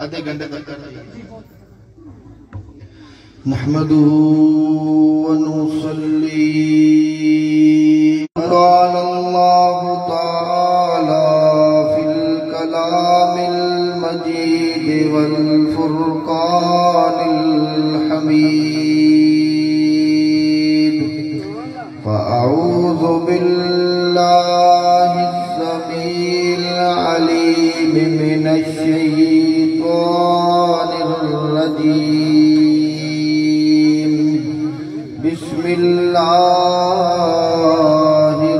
آدھے گھنٹے تک کر دیں. نحمده ونصلي قال الله تعالى في الكلام المجيد والفرقان الحميد فأعوذ بالله السميع العليم من الشيطان الرجيم بسم الله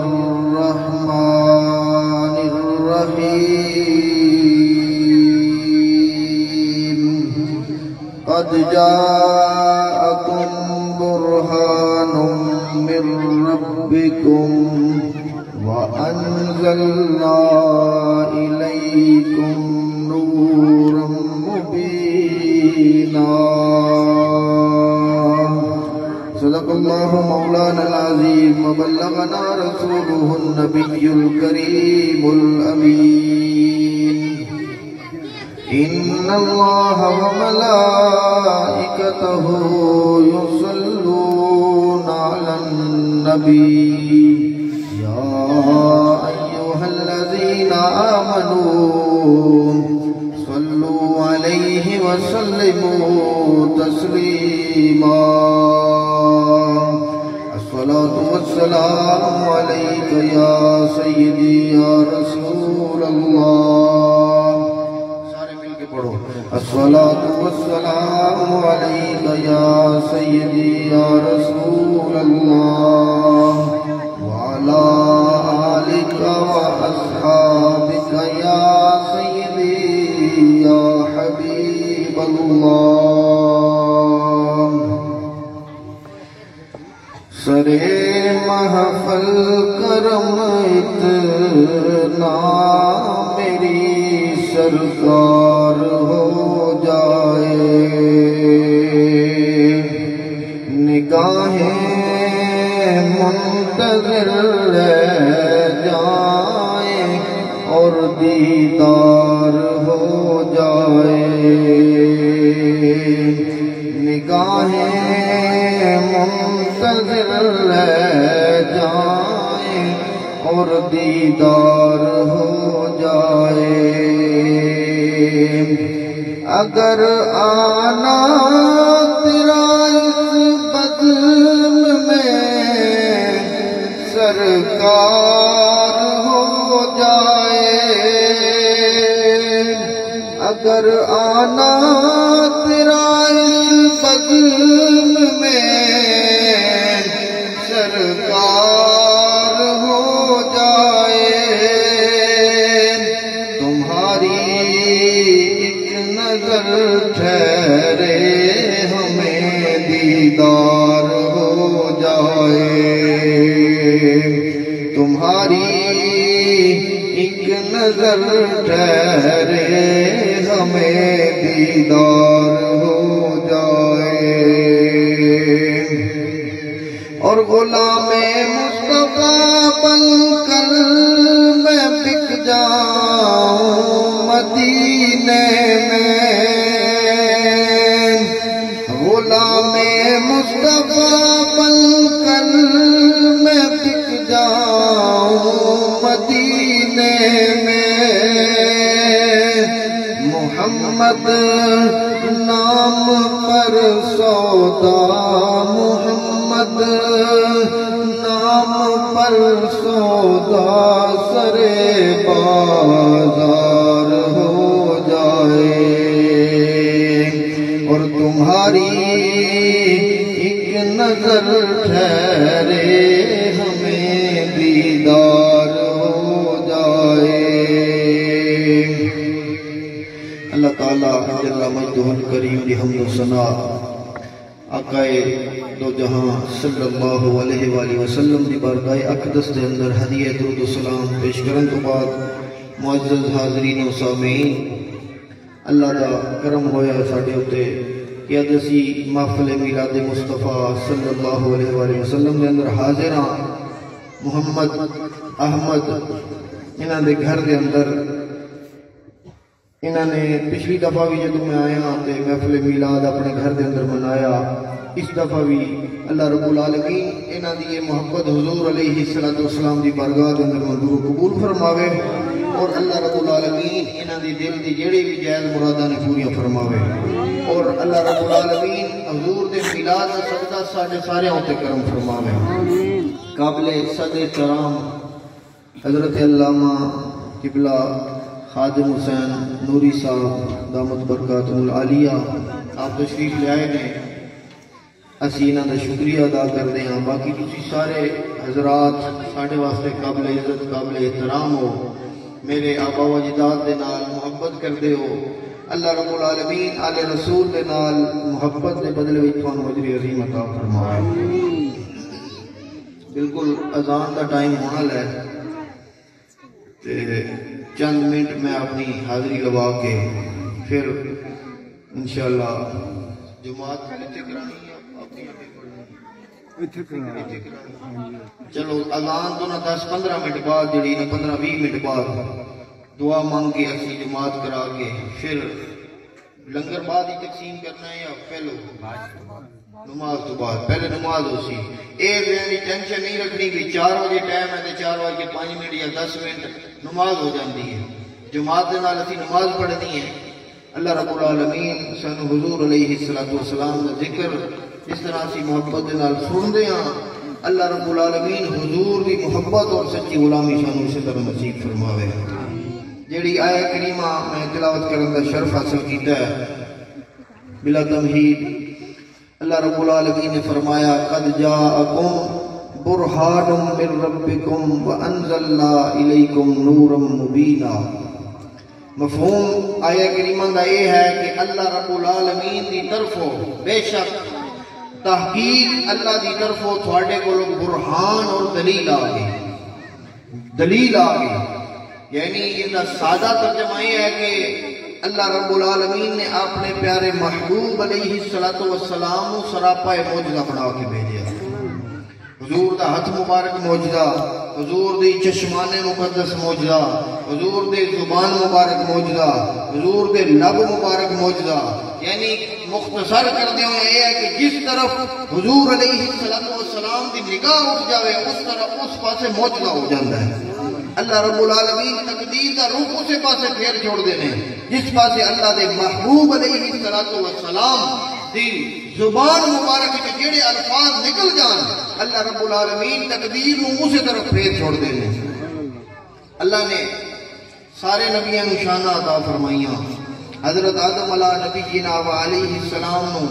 الرحمن الرحيم قد جاءكم برهان من ربكم وأنزلنا إليكم نورا مبينا صدق الله مولانا العظيم وبلغنا رسوله النبي الكريم الأمين إن الله وملائكته يصلون على النبي يا أيها الذين آمنوا صلوا عليه وسلموا تسليما الصلاة والسلام عليك يا سيدي يا رسول الله الصلاة والسلام عليك يا سيدي يا رسول الله وعلى آلك وأصحابك يا سيدي يا حبيب الله سرے محفل کرم اتنا میری سرکار ہو جائے نگاہیں منتظر رہ جائیں اور دیدار ہو جائے نگاہیں منتظر رہ جائیں اور دیدار ہو جائے اگر آنا تیرا اس بزم میں سرکار ہو جائے اگر آنا تیرا اس بزم میں سرکار ہو جائے تمہاری ایک نظر ٹھہرے ہمیں دیدار ہو جائے تمہاری ایک نظر ٹھہرے ہمیں دیدار ہو جائے اور غلام مصطفیٰ بن کر میں بک جاؤں مدینے میں غلام مصطفیٰ بن کر میں بک جاؤں مدینے میں محمد نام پر سودا محمد نام پر سودا سرے بازار ہو جائے اور تمہاری ایک نظر ٹھہرے ہمیں دیدار ہو جائے اللہ تعالیٰ جل مجدہ الکریم دی حمد و ثنا آقائے دو جہاں صلی اللہ علیہ وآلہ وسلم دی بارگاہ اقدس دے اندر ہدیہ درود و سلام پیش کرن تو بعد معزز حاضرین و سامعین اللہ دا کرم ہویا ساڑھے ہوتے کہ ادسی محفل میلاد مصطفیٰ صلی اللہ علیہ وآلہ وسلم دے اندر حاضران محمد احمد انہاں دے گھر دے اندر انہوں نے پچھلی دفعہ بھی جدوں میں آیا تے محفل میلاد اپنے گھر دے اندر منایا، اس دفعہ بھی اللہ رب العالمین انہاں دی یہ محبت حضور علیہ السلام دی بارگاہ دے اندر منظور قبول فرماوے، اور اللہ رب العالمین انہاں دی دل دی جڑی بھی جائز مراداں نے پوریاں فرماوے، اور اللہ رب العالمین حضور دے میلاد دا صدقہ ساڈے سارے تے کرم فرماوے۔ قابل صدر کرام حضرت علامہ قبلہ خادم حسین نوری صاحب دامت برکاتہ العالیہ آپ تشریف لے آئے نے، اسی انہاں دا شکریہ ادا کرتے ہیں۔ باقی تسی سارے حضرات ساڈے واسطے قابل عزت قابل احترام ہو، میرے آبا و اجداد دے نال محبت کرتے ہو، اللہ رب العالمین آل رسول دے نال محبت دے بدلے وچ تھانوں اجر عظیم عطا فرمائے۔ بالکل اذان کا ٹائم ہونا لے تے چند منٹ میں اپنی حاضری لوا کے پھر انشاءاللہ جماعت چلو اذان تو نہ 10-15 منٹ بعد جڑی نہ 15-20 منٹ بعد دعا مانگ کے اسی جماعت کرا کے پھر لنگر بعد ہی تقسیم کرنا ہے یا پہلو نماز تو بعد؟ پہلے نماز ہو سی، ایک یعنی ٹینشن نہیں رکھنی کہ 4 بجے ٹائم ہے تو 4 بجے 5 منٹ یا 10 منٹ نماز ہو جاتی ہے، جماعت دے نال اسی نماز پڑھنی ہے۔ اللہ رب العالمین سانو حضور علیہ السلام کا ذکر اس طرح سی محبت دے نال سن ہاں، اللہ رب العالمین حضور دی محبت اور سچی غلامی سانو اسی طرح نصیب فرماوے۔ جیڑی آیہ کریمہ میں تلاوت کرنے کا شرف حاصل کیتا ہے بلا تمہید، اللہ رب العالمین نے فرمایا قد جاءکم برہان من ربکم وانزلنا الیکم نورا مبینا۔ مفہوم آیہ کریمہ کا یہ ہے کہ اللہ رب العالمین دی طرفوں بے شک تحقیق اللہ دی طرفوں تھوڑے کو لوگ برہان اور دلیل آگئے، دلیل آگئے، یعنی یہ سادہ ترجمہ یہ ہے کہ اللہ رب العالمین نے اپنے پیارے محبوب علیہ السلام سراپا موجزہ بنا کے بھیجا۔ حضور دا ہاتھ مبارک موجزہ، حضور دی چشمان مقدس موجزہ، حضور دے زبان مبارک موجزہ، حضور دے لب مبارک موجزہ، یعنی مختصر کر دیں یہ ہے کہ جس طرف حضور علیہ السلام دی نگاہ اٹھ جاوے اس طرف اس پاسے موجزہ ہو جاتا ہے۔ اللہ رب العالمین تقدیر دا روح اسے پاسے پھیر چھوڑ دینے جس پاسے اللہ دے محبوب علیہ السلام دی زبان مبارک کے جڑے الفاظ نکل جان، اللہ رب العالمین تقدیر نو اسے طرف پھیر چھوڑ دینے۔ اللہ نے سارے نبیاں نشانہ عطا فرمائیاں، حضرت آدم علیہ نبی جینا و علیہ السلام نو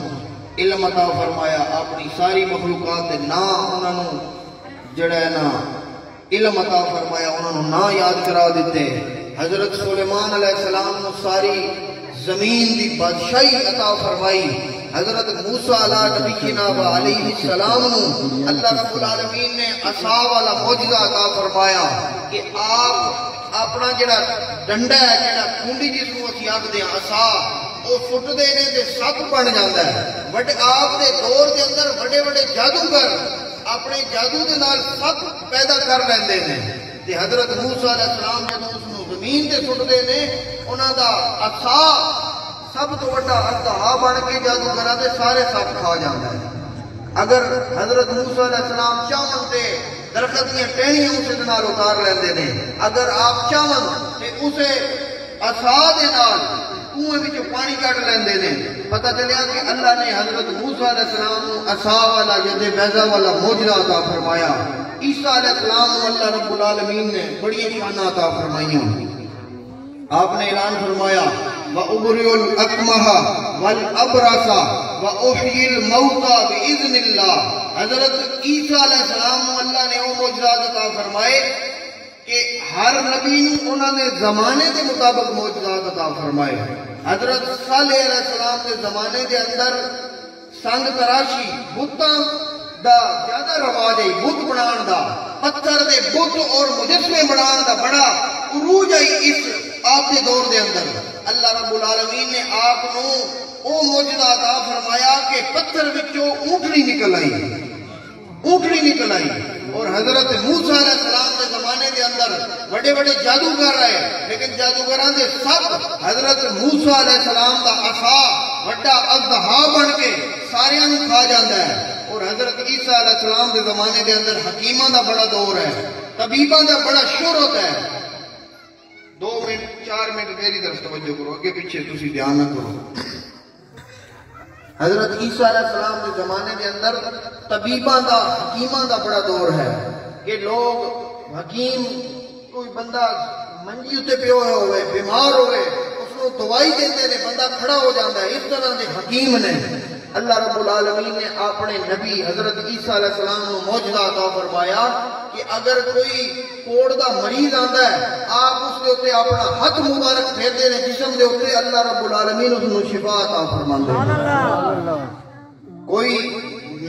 علم عطا فرمایا، اپنی ساری مخلوقات دے نا انہوں نے جڑا ہے نا علم عطا فرمایا، انہوں نے نا یاد کرا دیتے۔ حضرت سلیمان علیہ السلام نے ساری زمین دی بادشاہی عطا فرمائی، حضرت موسیٰ علیہ السلام نے اللہ رب العالمین نے عصا والا معجزہ عطا فرمایا کہ آپ اپنا جڑا ڈنڈا ہے جڑا کھونڈی جس کو اسی آکھدے ہیں عصا وہ سٹ دینے دے سپ بن جاتا ہے۔ بٹ آپ دے دور دے اندر بڑے بڑے جادوگر اپنے جادو دے نال سپ پیدا کر لیندے نے، تے حضرت موسیٰ علیہ السلام جدوں اس نو زمین تے سٹدے نے انہاں دا عصا سب تو بڑا اژدہا بن کے جادوگراں دے سارے سپ کھا جاندا ہے۔ اگر حضرت موسیٰ علیہ السلام چاہن تے درخت دیاں ٹہنیاں اسے دے نال اتار لیندے نے، اگر آپ چاہن تے اسے عصا دے نال کنویں وچوں پانی کڈ لیندے نے۔ پتہ چلیا کہ اللہ نے حضرت موسیٰ علیہ السلام کو عصا والا ید بیضا والا معجزہ عطا فرمایا۔ عیسیٰ علیہ السلام کو اللہ رب العالمین نے بڑی شانہ عطا فرمائیاں۔ آپ نے اعلان فرمایا وَأُبْرِئُ الْأَكْمَحَ وَالْأَبْرَصَ وَأُحْيِي الْمَوْتَى بِإِذْنِ اللَّهِ۔ حضرت عیسیٰ علیہ السلام کو اللہ نے وہ معجزات عطا فرمائے کہ ہر نبی نے انہوں نے زمانے کے مطابق معجزات عطا فرمائے۔ حضرت صالح علیہ السلام کے زمانے کے اندر سنگ تراشی بتاں دا زیادہ رواج ہے، بت بنان دا، پتھر دے بت اور مجسمے بنان دا بڑا عروج ہے اس آپ کے دور دے اندر۔ اللہ رب العالمین نے آپ نو او معجزہ عطا فرمایا کہ پتھر وچوں اونٹنی نکل آئی، اونٹنی نکل آئی۔ اور حضرت موسیٰ علیہ السلام کے زمانے کے اندر بڑے بڑے جادوگر رہے، لیکن جادوگراں دے سب حضرت موسیٰ علیہ السلام دا عصا بڑا اژدہا بن کے سارے نوں کھا جاندا ہے۔ اور حضرت عیسیٰ علیہ السلام کے زمانے کے اندر حکیماں دا بڑا دور ہے، طبیباں دا بڑا شہرت ہے۔ 2 منٹ 4 منٹ میری طرف توجہ کرو، اگے پیچھے تسی دھیان نہ کرو۔ حضرت عیسیٰ علیہ السلام کے زمانے کے اندر طبیباں دا حکیماں دا بڑا دور ہے کہ لوگ حکیم کوئی بندہ منجی اتے پیو ہوئے بیمار ہوئے اس کو دوائی دیتے نے، بندہ کھڑا ہو جاتا ہے۔ اس طرح کے حکیم نے اللہ رب العالمین نے اپنے نبی حضرت عیسیٰ علیہ السلام کو معجزہ عطا فرمایا کہ اگر کوئی کوڑ دا مریض آتا ہے آپ اس کے اوپر اپنا ہاتھ مبارک پھیرتے ہیں جسم کے اوپر، اللہ رب العالمین اس کو شفا عطا فرماتے ہیں۔ کوئی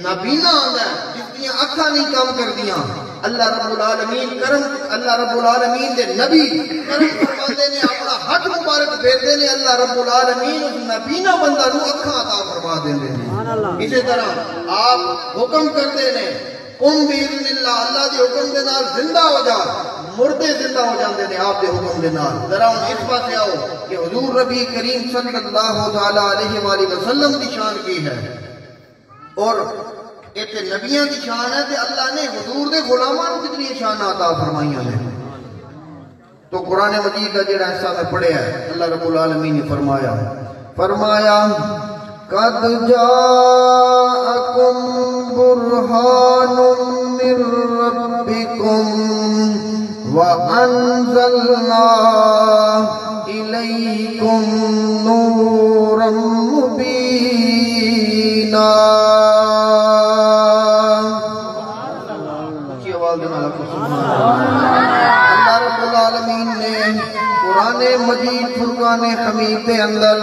نابینا آتا ہے جس کی اکھاں نہیں کام کردیاں، اللہ رب العالمین دے نبی کرم فرماتے نے، اپنا ہاتھ مبارک پھیرتے نے، اللہ رب العالمین اس نابینا بندہ نو اکھاں عطا فرما دیندے ہیں۔ اسی طرح آپ حکم کرتے ہیں قم باذن اللہ، اللہ دے حکم دے نال زندہ ہو جا، مردے زندہ ہو جاندے نے آپ دے حکم دے نال۔ ذرا ہن اس پاسے آؤ کہ حضور نبی کریم صلی اللہ تعالی علیہ وآلہ وسلم کی شان کی ہے، اور ایک نبیوں کی شان ہے کہ اللہ نے حضور دے غلاماں کو کتنی شان عطا فرمائیاں ہیں۔ تو قرآن مجید کا جڑا حصہ میں پڑھیا ہے، اللہ رب العالمین نے فرمایا قد جاءکم برہان من ربکم وانزلنا الیکم نورا مبینا۔ اللہ رب العالمین نے قرآن مجید فرقان حمید کے اندر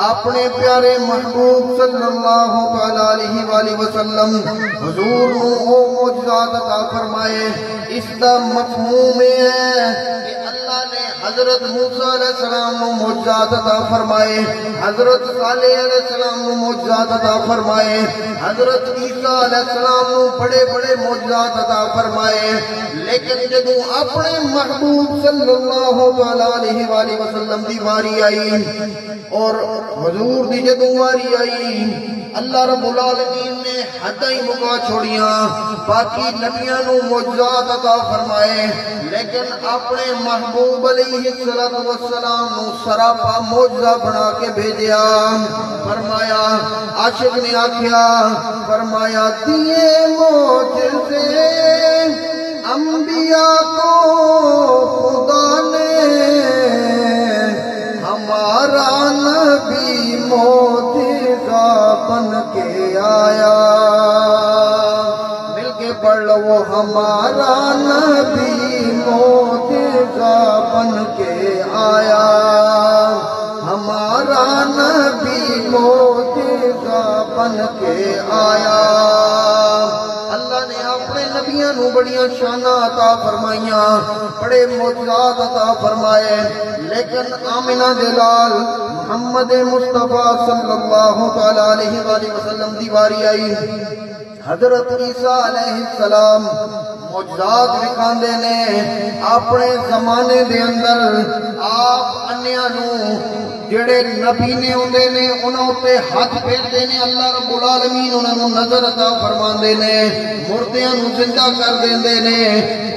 اپنے پیارے محبوب صلی اللہ علیہ وآلہ وسلم حضور نو او معجزات عطا فرمائے۔ اس دا مفہوم ہے کہ اللہ نے حضرت موسیٰ علیہ السلام نو معجزات عطا فرمائے، حضرت صالح علیہ السلام نو معجزات عطا فرمائے، حضرت عیسیٰ علیہ السلام نو بڑے بڑے معجزات عطا فرمائے، لیکن جدوں اپنے محبوب صلی اللہ علیہ وآلہ وسلم دی واری آئی اور حضور دی جدوں واری آئی، اللہ رب العالمین نے حداں ہی مکا چھوڑیاں، باقی نبیاں نو معجزات عطا فرمائے، لیکن اپنے محبوب علیہ السلام نو سراپا معجزہ بنا کے بھیجیا۔ فرمایا عاشق نے آکھیا، فرمایا دیے معجزے انبیاء کو خدا نے، ہمارا نبی معجزہ بن کے آیا۔ مل کے پڑھ لو، ہمارا نبی معجزہ بن کے آیا، ہمارا نبی معجزہ بن کے آیا۔ اللہ نے اپنے نبیوں نو بڑیاں شاناں عطا فرمائیاں، بڑے معجزات عطا فرمائے، لیکن آمنہ دلال محمد مصطفیٰ صلی اللہ علیہ وآلہ وسلم دی واری آئی۔ حضرت عیسیٰ علیہ السلام معجزات دکھاندے نے اپنے زمانے دے اندر، آپ انیاں نو جڑے نبی نے ہوندے نے انہاں تے ہاتھ پھیرتے نے، اللہ رب العالمین انہاں نو نظر عطا فرماندے نے، مردیاں نو زندہ کر دیندے نے،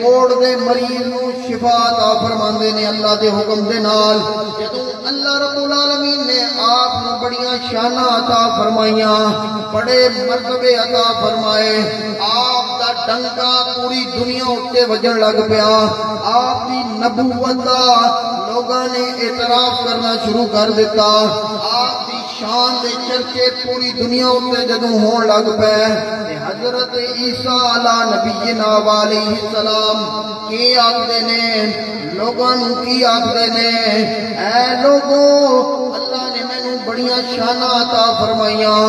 کوڑ دے مریض نو شفا عطا فرماندے نے اللہ دے حکم دے نال۔ جدوں اللہ رب العالمین نے آپ نو بڑیاں شاناں عطا فرمائیاں، بڑے مرتبے عطا فرمائے، آپ دا ڈنکا پوری دنیا اتے وجن لگ پیا، آپ دی نبوت دا لوگاں نے اعتراف کرنا شروع کر دیتا، آپ دی شان دے چرچے پوری دنیا اتے جدوں ہون لگ پے۔ حضرت عیسیٰ علیہ نبینا علیہ السلام کی آکھدے نے لوگاں نوں، کی آکھدے نے اے لوگوں، اللہ نے مینوں بڑیاں شاناں عطا فرمائیاں،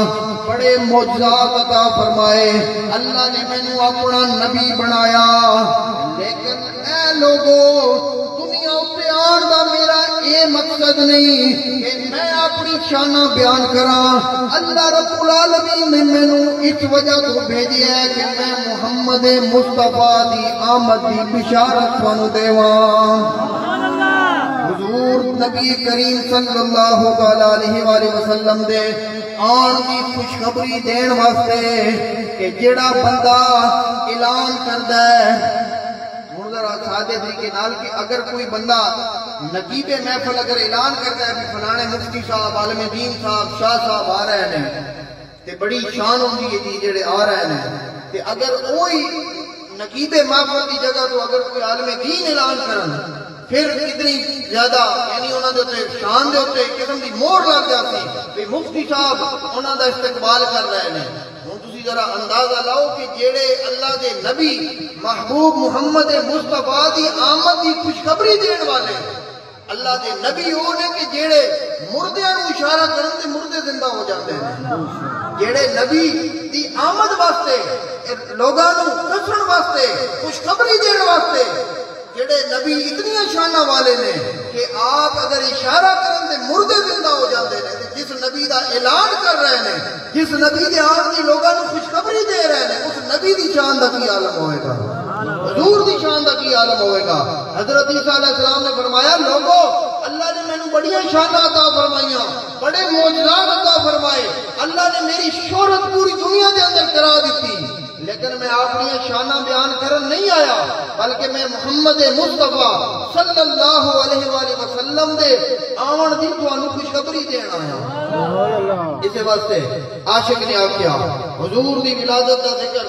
بڑے معجزات عطا فرمائے، اللہ نے مینوں اپنا نبی بنایا، لیکن اے لوگوں دنیا اتے آن دا میرا اے مقصد اجازت نہیں کہ میں اپنی شانہ بیان کراں۔ اللہ رب العالمین نے مینوں اس وجہ تو بھیجیا ہے کہ میں محمد مصطفیٰ دی آمد دی بشارت تانوں دیواں۔ حضور نبی کریم صلی اللہ علیہ وآلہ وسلم دے آن دی خوشخبری دین واسطے کہ جڑا بندہ اعلان کردا ہے، ذرا سادے طریقے نال کہ اگر کوئی بندہ نقیب محفل اگر اعلان کرتا ہے کہ فلانے مفتی صاحب، عالم دین صاحب، شاہ صاحب آ رہے ہیں تے بڑی شان ہوندی ہے جی جڑے آ رہے ہیں، تے اگر وہی نقیب محفل کی جگہ تو اگر کوئی عالم دین اعلان کرن پھر کتنی زیادہ یعنی انہوں نے شان دے ہوتے قسم کی مور لگ جاتی کہ مفتی صاحب انہوں دا استقبال کر رہے ہیں۔ ہوں تسی ذرا اندازہ لاؤ کہ جیڑے اللہ دے نبی محبوب محمد مصطفیٰ دی آمد دی خوشخبری دین والے اللہ دے نبی وہ نے کہ جیڑے مردیاں نو اشارہ کرن تے مردے زندہ ہو جاتے ہیں، جیڑے نبی دی آمد واسطے لوگاں نو دسن واسطے خوشخبری دین واسطے جڑے نبی اتنی شانہ والے نے کہ آپ اگر اشارہ کریں تے مردے زندہ ہو جاتے ہیں، جس نبی دا اعلان کر رہے ہیں، جس نبی دے آن دی لوگاں نو خوشخبری دے رہے ہیں، اس نبی دی شان دا کی عالم ہوئے گا، حضور دی شان دا کی عالم ہوئے گا۔ حضرت عیسیٰ علیہ السلام نے فرمایا لوگو اللہ نے میں نے بڑیاں شانہ عطا فرمائیاں، بڑے معجزات عطا فرمائے، اللہ نے میری شہرت پوری دنیا دے اندر کرا دیتی، لیکن میں اپنی شانہ بیان کرن نہیں آیا بلکہ میں محمد مصطفیٰ صلی اللہ علیہ وآلہ وسلم دے آن دی تانوں خوشخبری دین آیا۔ اس واسطے عاشق نے آکھیا حضور دی ولادت کا ذکر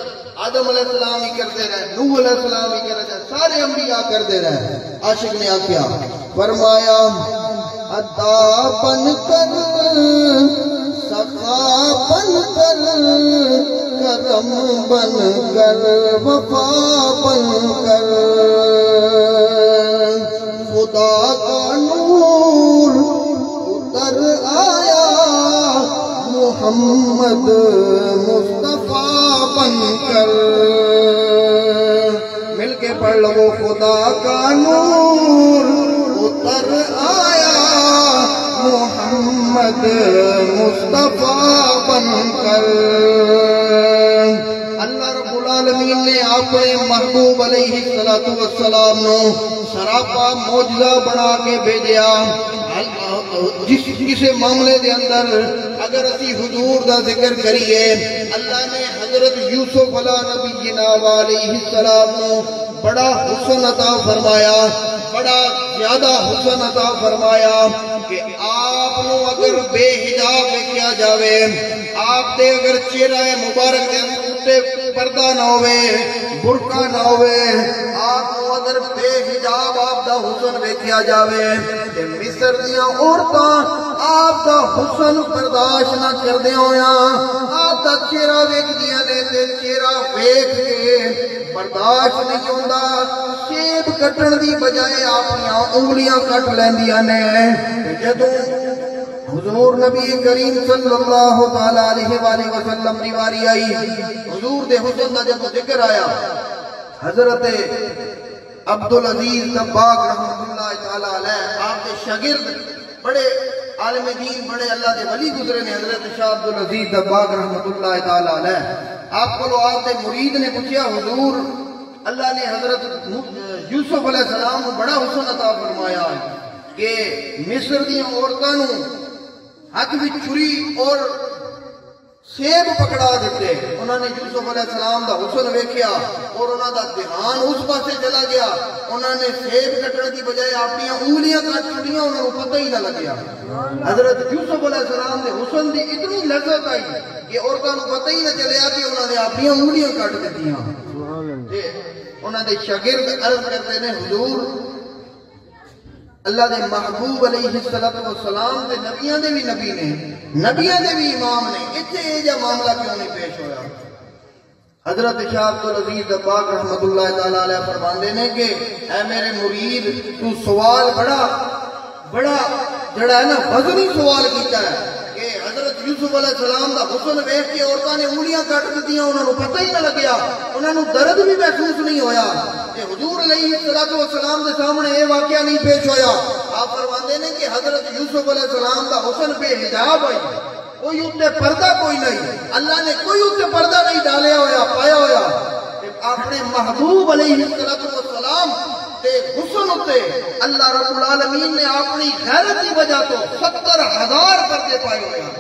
آدم علیہ السلام ہی کرتے رہے، نوح علیہ السلام ہی کرتے رہے، سارے انبیاء کرتے رہے۔ عاشق نے آکھیا فرمایا عطا بن کر سخا بن کر کرم بن کر وفا بن کر خدا کا نور اتر آیا محمد مصطفیٰ بن کر۔ مل کے پڑھ لو خدا کا نور اتر آیا محمد مصطفیٰ بن کر۔ اللہ رب العالمین نے اپنے محبوب علیہ السلام نو سراپا معجزہ بنا کے بھیجیا۔ جس کسی معاملے دے اندر اگر اسی حضور دا ذکر کریے، اللہ نے حضرت یوسف علیہ نبینا علیہ السلام نو بڑا حسن عطا فرمایا، بڑا زیادہ حسن عطا فرمایا کہ آپ نو اگر بے حجاب کیا جاوے، آپ دے اگر چہرہ مبارک دے اتے پردہ نہ ہوئے، برقع نہ ہوئے، آپ نو اگر بے حجاب آپ دا حسن ویکھیا جاوے تے مصر دیاں عورتاں آپ دا حسن برداشت نہ کردے ہویا، آپ دا چہرہ ویکھدیاں نے تے چہرہ ویکھ کے برداشت نہیں ہوندا، سیب کٹن دی بجائے اپنیاں انگلیاں کٹ لیندیاں نے۔ جدوں حضور نبی کریم صلی اللہ علیہ وآلہ وسلم دی واری آئی، حضور دے حسن دا جب ذکر آیا، حضرت عبدالعزیز دباغ رحمت اللہ تعالیٰ علیہ آپ کے شاگرد بڑے عالم دین بڑے اللہ دے ولی گزرے نے، حضرت شاہ عبدالعزیز دباغ رحمت اللہ تعالیٰ علیہ آپ کو آپ دے مرید نے پوچھا حضور اللہ نے حضرت یوسف علیہ السلام کو بڑا حسن عطا فرمایا کہ مصر دی عورتاں نو ہاتھ وچ چھری اور سیب پکڑا دیتے، انہوں نے یوسف علیہ السلام دا حسن ویکھیا اور انہوں دا دھیان اس پاسے چلا گیا، انہوں نے سیب کٹنے کی بجائے اپنی انگلیاں کٹ چھڑیاں، انہوں نے پتہ ہی نہ لگیا۔ حضرت یوسف علیہ السلام دے حسن دی اتنی لذت آئی کہ عورتوں کو پتہ ہی نہ چلیا کہ انہوں نے اپنی انگلیاں کٹ دتیاں۔ انہوں نے شاگرد عرض کرتے ہیں حضور اللہ دے محبوب علیہ السلام دے نبیان دے بھی نبی نے، نبیان دے بھی امام نے، اتنے یہ جا معاملہ کیوں نہیں پیش ہویا؟ حضرت شاہ عبدالعزیز دباغ رحمت اللہ تعالیٰ علیہ فرماندے نے کہ اے میرے مرید تو سوال بڑا جڑا ہے نا وزنی سوال کیتا ہے کہ حضرت یوسف علیہ السلام دا حسن ویکھ کے عورتاں نے انگلیاں کٹ دتیاں، انہوں نے پتہ ہی نہ لگیا، انہوں نے درد بھی محسوس نہیں ہویا کہ حضور علیہ السلام دے سامنے یہ واقعہ نہیں پیش ہویا۔ آپ فرماندے نے کہ حضرت یوسف یوسف علیہ السلام دا حسن بے حجاب ہوئی، کوئی اتنے پردہ کوئی نہیں، اللہ نے کوئی اتنے پردہ نہیں ڈالیا ہویا پایا ہویا، اپنے محبوب علیہ السلام تے حسن ہوتے اللہ رب العالمین نے اپنی غیرت کی وجہ تو 70,000 پردے پائے ہوئے ہیں،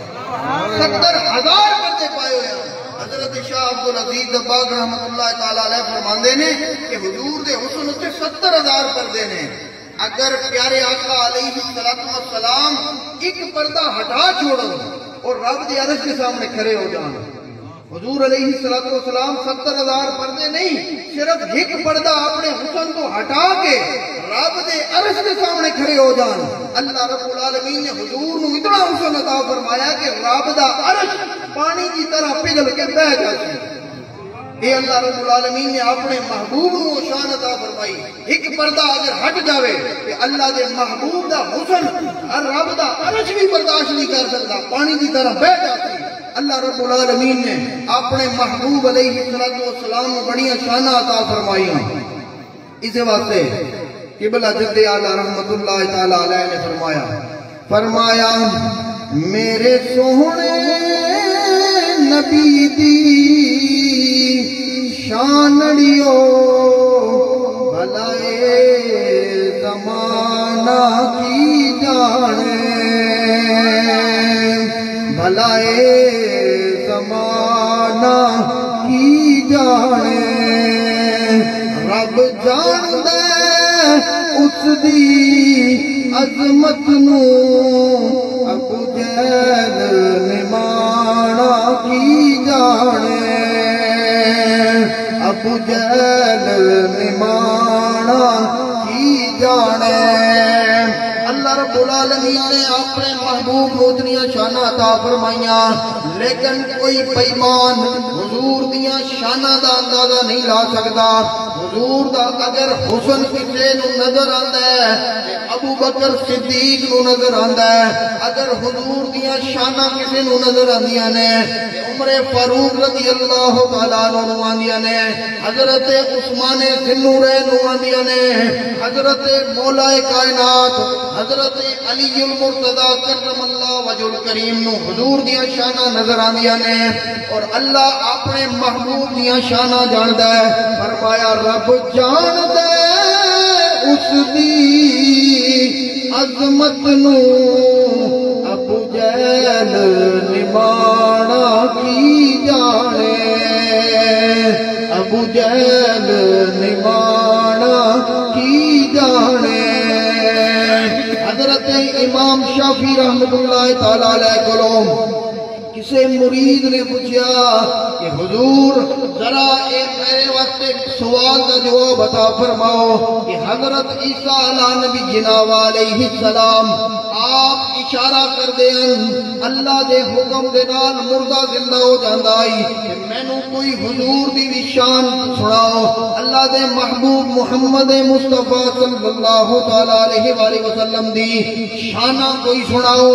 70,000 پردے پائے ہوئے ہیں۔ حضرت شاہ عبدالعزیز دباغ رحمت اللہ تعالیٰ علیہ فرماندے نے کہ حضور دے حسن ہوتے 70,000 پردے نے۔ اگر پیارے آقا علیہ السلام ایک پردہ ہٹا چھوڑو اور رب دے عرش کے سامنے کھڑے ہو جان، حضور علیہ السلام 70,000 پردے نہیں، صرف ایک پردہ اپنے حسن کو ہٹا کے رب دے عرش کے سامنے کھڑے ہو جان، اللہ رب العالمین نے حضور نو اتنا حسن عطا فرمایا کہ رب دا عرش پانی کی طرح پگھل کے بہ جاتی۔ اے اللہ رب العالمین نے اپنے محبوب نو شان عطا فرمائی، ایک پردہ اگر ہٹ جاوے کہ اللہ دے محبوب دا حسن اور رب دا عرش بھی برداشت نہیں کر سکتا، پانی کی طرح بہ جاتی۔ اللہ رب العالمین نے اپنے محبوب علیہ السلام بڑی شانہ عطا فرمائی۔ اس واسطے قبلہ جد اعلیٰ رحمت اللہ تعالیٰ علیہ نے فرمایا میرے سونے نبی دی شانڑیو بھلائے زمانہ کی جانے، بھلائے زمانہ کی جانے، رب جان دے اس دی عظمت نو، ابو جہل نمانا کی جانے، ابو جہل نمانا کی جانے۔ اللہ رب العالمین نے اپنے محبوب کو اتنی شانہ عطا فرمائیاں، لیکن کوئی بیمان حضور دیاں شانہ دا اندازہ نہیں لا سکتا۔ حضور دا اگر حسن کسے نو نظر آندا ہے ابو بکر صدیق نو نظر آندا ہے، اگر حضور دیاں شانہ کسے نو نظر آندیاں نے عمر فاروق رضی اللہ تعالیٰ نو آندیاں نے، حضرت عثمان ذوالنورین نو آندیاں نے، حضرت مولا کائنات حضرت علی المرتضی کرم اللہ وجہ الکریم نو حضور دیاں شانہ نظر آندیاں نے، اور اللہ اپنے محبوب دیاں شانہ جاندا ہے۔ فرمایا رب جان دے اس دی عظمت نو، ابو جہل نمانا کی جانے، ابو جہل نمانا کی جانے۔ حضرت امام شافعی رحمت اللہ تعالیٰ علیہ کو کسے مرید نے پوچھا کہ حضور ذرا ایک میرے وقت سوال کا جواب عطا فرماؤ کہ حضرت عیسیٰ علیہ نبی جناب علیہ السلام آپ اشارہ کر دیں اللہ دے حکم دے نال مردہ زندہ ہو جاندہ آئی کہ میں نو کوئی حضور دی بھی شان سناؤ، اللہ دے محبوب محمد مصطفیٰ صلی اللہ علیہ وآلہ وسلم دی شانہ کوئی سناؤ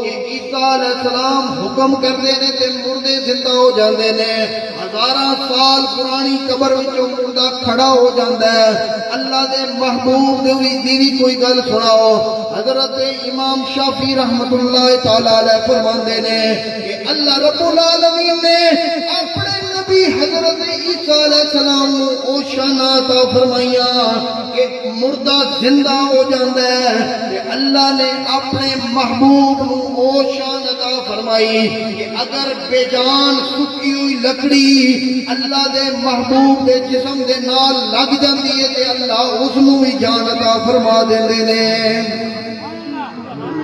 کہ عیسیٰ علیہ السلام حکم کر دینے تے مردے زندہ ہو جاندے نے، ہزاراں سال پرانی قبر وچوں مردہ کھڑا ہو جاندہ ہے، اللہ دے محبوب دی بھی کوئی گل سناؤ۔ حضرت امام شافعی رحمت اللہ تعالیٰ علیہ فرماندے نے کہ اللہ رب العالمین نے اپنے نبی حضرت عیسیٰ علیہ السلام او شان عطا فرمائیاں کہ مردہ زندہ ہو جاندہ ہے، کہ اللہ نے اپنے محبوب او شان عطا فرمائی کہ اگر بے جان سکی ہوئی لکڑی اللہ دے محبوب دے جسم دے نال لگ جاندی ہے تے اللہ اس نو بھی جان عطا فرما دیندے نے۔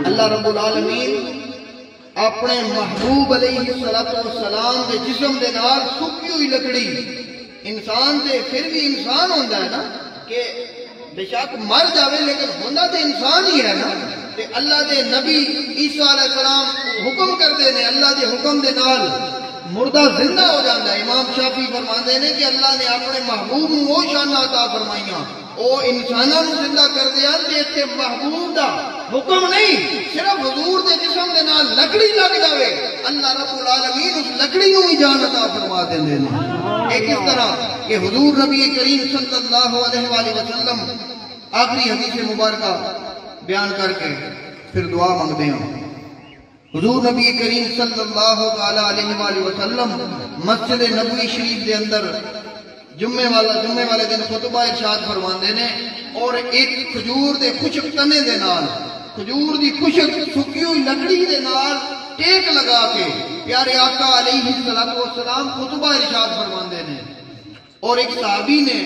اللہ رب العالمین اپنے محبوب علیہ السلام دے جسم دے نال سکی ہوئی لکڑی، انسان دے پھر بھی انسان ہوندہ ہے نا کہ بے شک مر جاوے لیکن ہوندہ تے انسان ہی ہے نا، تے اللہ دے نبی عیسیٰ علیہ السلام حکم کر دینے اللہ دے حکم دے نال مردہ زندہ ہو جاندہ ہے۔ امام شافعی فرماندے نے کہ اللہ نے اپنے محبوب نو وہ شانہ عطا فرمائیاں او انسانہ نو زندہ کر دیا کہ تے محبوب دا حکم نہیں، صرف حضور دے جسم دے نال لکڑی لگ جاوے اللہ رب العالمین اس لکڑی نو ہی جان عطا فرما دیندے نے۔ ایک اس طرح کہ حضور نبی کریم صلی اللہ علیہ وآلہ وسلم آخری حدیث مبارکہ بیان کر کے پھر دعا مانگتے ہیں۔ حضور نبی کریم صلی اللہ علیہ وآلہ وسلم مسجد نبوی شریف دے اندر جمعے والے دن خطبہ ارشاد فرماندے نے، اور ایک کھجور دے خشک تنے دے نال، کھجور دی خشک سکی ہوئی لکڑی دے نال ٹیک لگا کے پیارے آقا علیہ السلام خطبہ ارشاد فرماندے نے، اور ایک صحابی نے،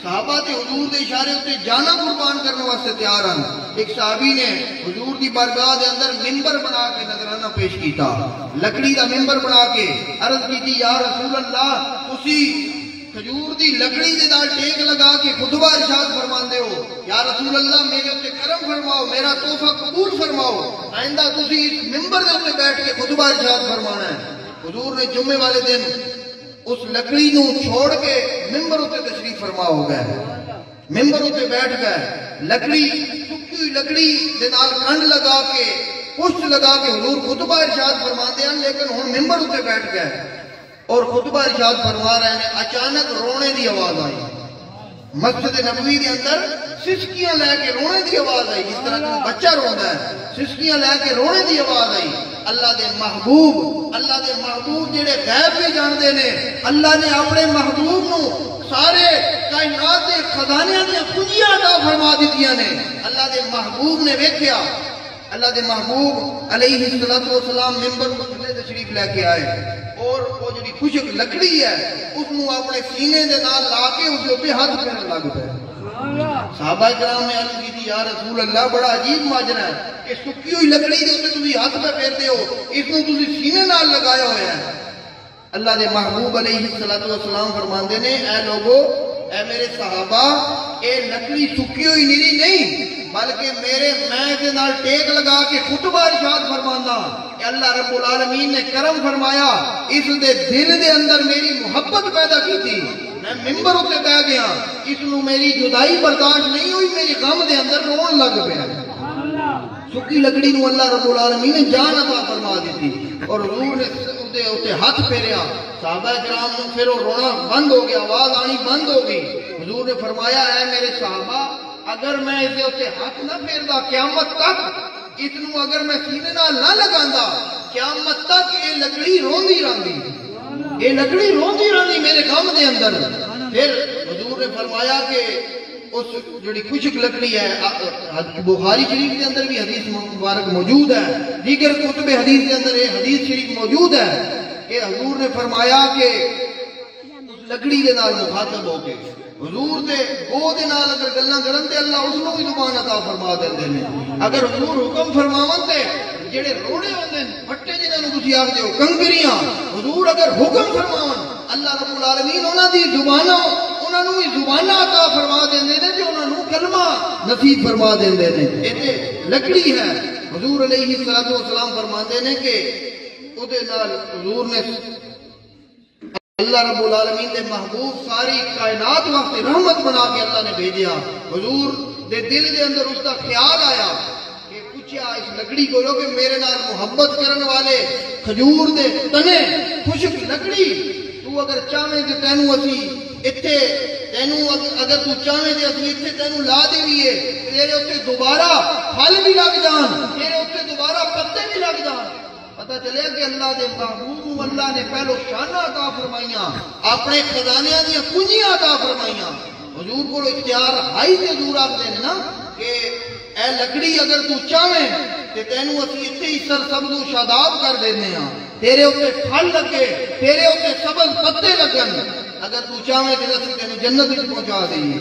صحابہ تے حضور دے اشارے ہوتے جانا قربان کرنے واسطے تیار ہیں، ایک صحابی نے حضور دی بارگاہ دے اندر ممبر بنا کے نظرانہ پیش کیتا، لکڑی دا ممبر بنا کے عرض کی تھی، یا رسول اللہ تسی کھجور دی لکڑی دے نال ٹیک لگا کے خطبہ ارشاد فرماندے ہو، یا رسول اللہ میرے تے کرم فرماؤ، میرا تحفہ قبول فرماؤ، آئندہ تسی اس ممبر دے اوپر بیٹھ کے خطبہ ارشاد فرمانا ہے۔ حضور نے جمعے والے دن اس لکڑی نو چھوڑ کے ممبر ہوتے تشریف فرما ہو گئے، ممبر ہوتے بیٹھ گئے، لکڑی سکی ہوئی لکڑی دے نال کنڈ لگا کے پشت لگا کے حضور خطبہ ارشاد فرماتے ہیں، لیکن ہن ممبر ہوتے بیٹھ گئے اور خطبہ ارشاد فرما رہے ہیں، اچانک رونے دی آواز آئی، مسجد نبوی دے اندر سسکیاں لے کے رونے دی آواز آئی، جس طرح کوئی بچہ روندا ہے، سسکیاں لے کے رونے دی آواز آئی۔ اللہ دے محبوب جڑے غیب بھی جاندے نے، اللہ نے اپنے محبوب نو سارے کائنات دے خزانے دی کنجیاں عطا فرما دتیاں نے۔ اللہ دے محبوب نے ویکھیا، اللہ دے محبوب علیہ السلام ممبر پر تشریف لے کے آئے، اور وہ جڑی خشک لکڑی ہے اس نو اپنے سینے دے نال لا کے اس دے ہاتھ پھیرن لگ پئے۔ صحابہ کرام نے عرض کی تھی، یا رسول اللہ بڑا عجیب ماجرا ہے کہ سکی ہوئی لکڑی دے اوپر تسی ہاتھ پہ پھیرتے ہو، اس نو تسی سینے نال لگایا ہوا ہے۔ اللہ دے محبوب علیہ السلام فرماندے نے، اے لوگو، اے میرے صحابہ، اے لکڑی سکی ہوئی نیری نہیں، بلکہ میں دے نال ٹیک لگا کے خطبہ ارشاد فرمانا کہ اللہ رب العالمین نے کرم فرمایا، اس دے دل دے اندر میری محبت پیدا کی تھی، میں ممبر ہوتے بہ گیا، اس نو میری جدائی برداشت نہیں ہوئی، میری غم دے اندر رون لگ پیا۔ سکی لکڑی نو اللہ رب العالمین نے جان عطا فرما دیتی، اور حضور نے اسے ہاتھ پھیریا، صحابہ کرام نے پھر وہ رونا بند ہو گیا، آواز آنی بند ہو گئی۔ حضور نے فرمایا، اے میرے صحابہ، اگر میں اسے ہاتھ نہ پھیردا قیامت تک، اس نو اگر میں سینے نال نہ لگاندا، قیامت تک یہ لکڑی روندی رہندی، یہ لکڑی روندی رہندی میرے غم دے اندر۔ پھر حضور نے فرمایا کہ اس جڑی خشک لکڑی ہے، بخاری شریف کے اندر بھی حدیث مبارک موجود ہے، دیگر کتب حدیث کے اندر یہ حدیث شریف موجود ہے کہ حضور نے فرمایا کہ اس لکڑی دے نال مخاطب ہو کے حضور دے گو دے نال اگر گلاں کرن تے اللہ اس نو بھی زبان عطا فرما دیندے نے۔ اگر حضور حکم فرماون تے جڑے روڑے ہوندے نے، پھٹے جنہاں نوں تسی آکھدے ہو کنگریاں، حضور اگر حکم فرماون، اللہ رب العالمین انہاں دی زباناں انہاں نوں بھی زباناں عطا فرما دیندے نے تے انہاں نوں کلمہ نصیب فرما دیندے نے۔ اے تے لکڑی ہے، حضور علیہ السلام فرماندے نے کہ او دے نال حضور نے اللہ رب العالمین دے محبوب ساری کائنات واسطے رحمت بنا کے اللہ نے بھیجیا۔ حضور دے دل دے اندر اس کا خیال آیا کہ پوچھیا اس لکڑی کو کہ میرے نال محبت کرن والے کھجور دے تنے خشک لکڑی، تو اگر چاہے تے تینوں اسی ایتھے، تینوں اگر تو چاہے تے اسی ایتھے تینوں لا دیویے، تیرے اوتے دوبارہ پھل بھی لگ جان، تیرے اوتے دوبارہ پتے بھی لگ جان۔ پتہ چلے کہ اللہ دے محبوب اللہ نے پہلو شانہ عطا فرمائیاں، اپنے خزانیاں دی کنجیاں عطا فرمائیاں۔ حضور کو اختیار ہائی تے حضور آکھدے نے نا کہ اے لکڑی اگر تو چاہے تے تینوں اسی ایتھے ہی سرسبز و شاداب کر دینے ہاں، تیرے اوتے پھل لگے، تیرے اوتے سبز پتے لگن، اگر تو چاہے تے اسی تینوں جنت وچ پہنچا دئیے۔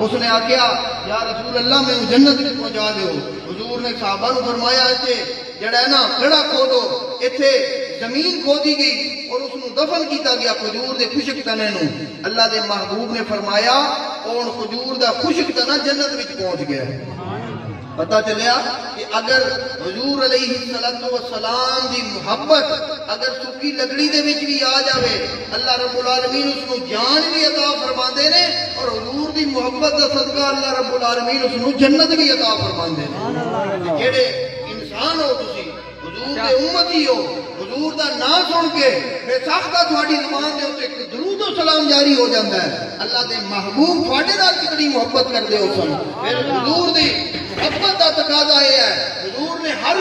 اس نے آکھیا، یا رسول اللہ میں جنت وچ پہنچا دیو۔ حضور نے صحابہ نو فرمایا ایتھے جڑا ہے نا کھڑا کھودو، ایتھے زمین کھودی گئی اور اس نو دفن کیتا گیا کھجور دے خشک تنے نو۔ اللہ دے محبوب نے فرمایا اون کھجور دا خشک تنا جنت وچ پہنچ گیا۔ پتہ چلیا کہ اگر حضور علیہ السلام دی محبت اگر سکی لکڑی دے وچ بھی آ جاوے، اللہ رب العالمین اس نو جان بھی عطا فرماندے نے، اور حضور دی محبت دا صدقہ اللہ رب العالمین اس نو جنت بھی عطا فرماندے نے۔ جڑے انسان ہو تسی، حضور دے امتی ہو، حضور دا نام سن کے بے ساختہ تھوڑی زبان دے اوتے درود و سلام جاری ہو جاتا ہے۔ اللہ دے محبوب تھوڑے نال کتنی محبت کردے ہو سن، پھر حضور دی محبت دا تقاضا یہ ہے، حضور نے ہر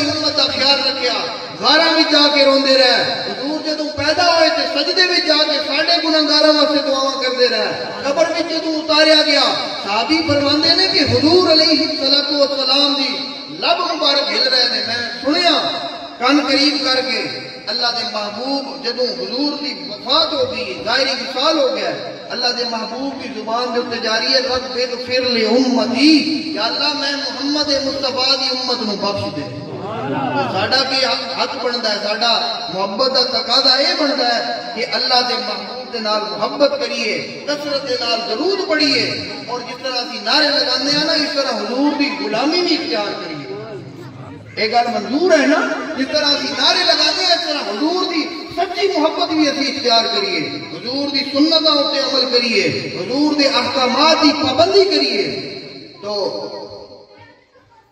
دی امت دا خیال رکھیا غاراں وچ جا کے روندے رہے حضور جدوں پیدا ہوئے تے سجدے وچ جا کے ساڈے گناہگاراں واسطے دعاواں کردے رہے قبر وچ جدوں اتاریا گیا صحابی فرماندے نے کہ حضور علیہ الصلوۃ والسلام دی لب مبارک ہل رہے نے میں سنیا کان قریب کر کے اللہ دے محبوب جدوں حضور دی وفات ہو گئی ظاہری وصال ہو گیا اللہ دے محبوب کی زبان دے اوتے جاری ہے رب اغفر لی امتی یا اللہ میں محمد مصطفیٰ دی امت نو بخش دے ساڈا کی حق بندا ہے ساڈا محبت دا تقاضا یہ بندا ہے کہ اللہ دے محبوب دے نال محبت کریے کثرت دے نال درود پڑھیے اور جس طرح اسی نعرے لگاندے ہیں نا اس طرح حضور دی غلامی بھی اختیار کریے ایک گل منظور ہے نا جس طرح اسی نعرے لگاندے ہیں اس طرح حضور دی سچی محبت بھی اسی اختیار کریے حضور دی سنتاں تے عمل کریے حضور دے احکامات دی پابندی کریے تو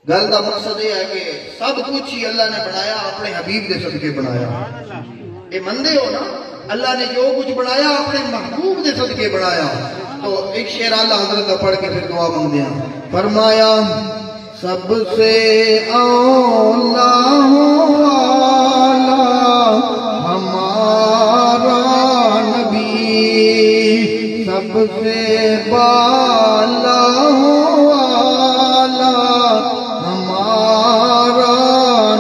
گل دا مقصد یہ ہے کہ سب کچھ ہی اللہ نے بنایا اپنے حبیب دے صدقے بنایا یہ مندے ہو نا اللہ نے جو کچھ بنایا اپنے محبوب دے صدقے بنایا تو ایک شعر اللہ حضرت کا پڑھ کے پھر دعا مانگتے ہیں فرمایا سب سے اولا والا ہمارا نبی سب سے بالا والا ہمارا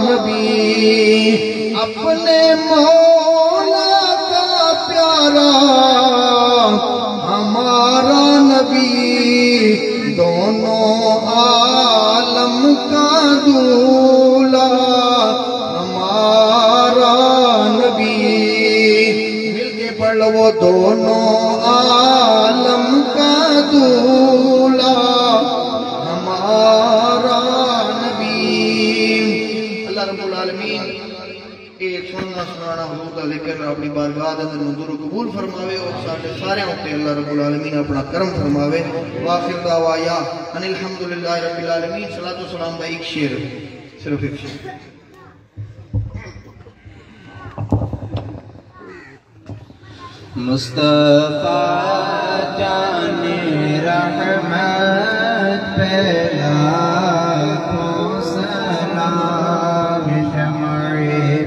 نبی اپنے مولا کا پیارا ہمارا نبی دونوں عالم کا دولا ہمارا نبی مل کے پڑھ لو وہ دونوں عالم کا دولا ہمارا نبی اللہ رب العالمین سننا سنانا حضور کا ذکر اپنی بارگاہ اندر منظور و قبول فرماوے اور سارے ہوتے اللہ رب العالمین اپنا کرم فرماوے واخر دعوایا ان الحمدللہ رب العالمین صلاۃ و سلام کا ایک شعر صرف ایک شعر مصطفیٰ جان رحمت پہلا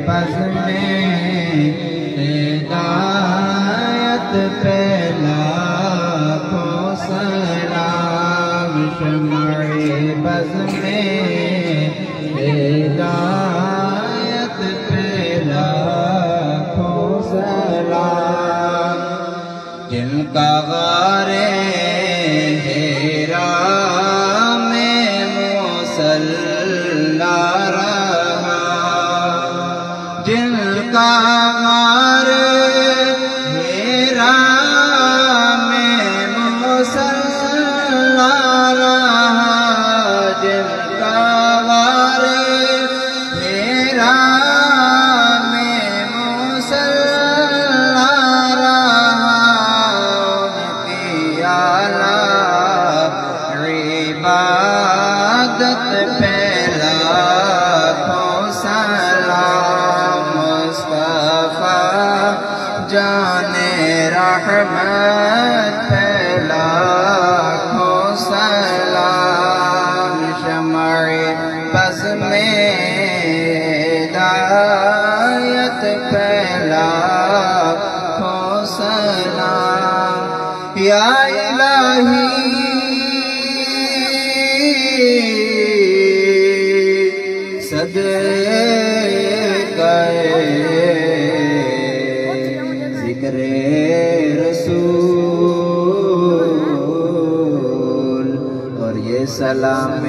بس میں ہدایت پہلا کو سلام شمع بس میں ہدایت پہلا کو سلام جن کا غارے ہیرا میں مصلی جن کا غار ہیرا میں مصلی رہا جن کا غار ہیرا میں مصلی رہا ان کی اعلیٰ عبادت پہلا کو سلام جان رحمت پہلا کو سلام شمع بس میں ہدایت پہلا کو سلام یا الہی صدقہ ذکر رسول اور یہ سلام